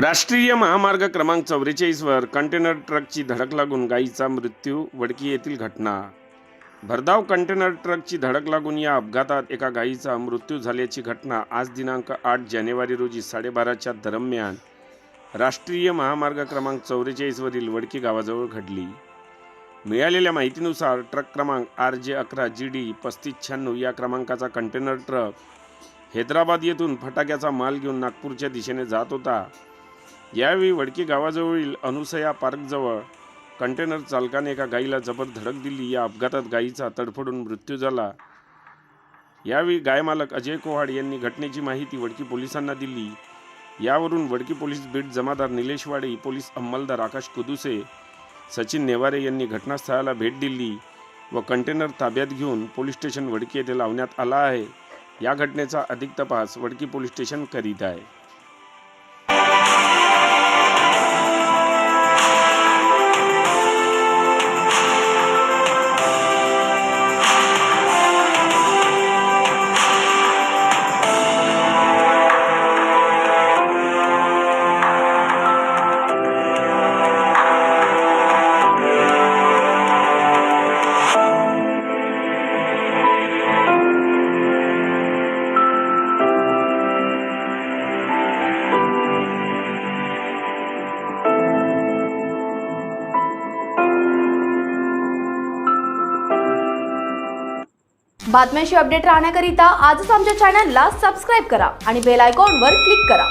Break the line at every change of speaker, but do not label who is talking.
राष्ट्रीय महामार्ग क्रमांक 44 वर कंटेनर ट्रकची धडक लागून गायीचा मृत्यू. वडकी येथील घटना. भरधाव कंटेनर ट्रकची धडक लागून या अपघातात एका गायीचा मृत्यू झाल्याची घटना आज दिनांक 8 जानेवारी रोजी 12:30च्या दरम्यान राष्ट्रीय महामार्ग क्रमांक 44 वरील वडकी गावाजवळ घडली. मिळालेल्या माहितीनुसार ट्रक क्रमांक RJ11GD 3596 या क्रमांकाचा कंटेनर ट्रक हैदराबाद येथून फटाक्याचा माल घेऊन नागपूरच्या दिशेने जात होता. यावेळी वडकी गावाजवळील अनुसया पार्कजवळ कंटेनर चालकाने एका गायीला जबर धडक दिली. या अपघातात गायीचा तडफडून मृत्यू झाला. यावेळी गाय मालक अजय कोहाड यांनी घटनेची माहिती वडकी पोलिसांना दिली. यावरून वडकी पोलीस बीट जमादार निलेश वाडे, पोलीस अंमलदार आकाश कुदुसे, सचिन नेवारे यांनी घटनास्थळाला भेट दिली व कंटेनर ताब्यात घेऊन पोलीस स्टेशन वडकी येथे लावण्यात आला आहे. या घटनेचा अधिक तपास वडकी पोलीस स्टेशन करीत आहे.
बातम्यांशी अपडेट राहण्याकरिता आजच आमच्या चॅनलला सबस्क्राईब करा आणि बेल आयकॉनवर क्लिक करा.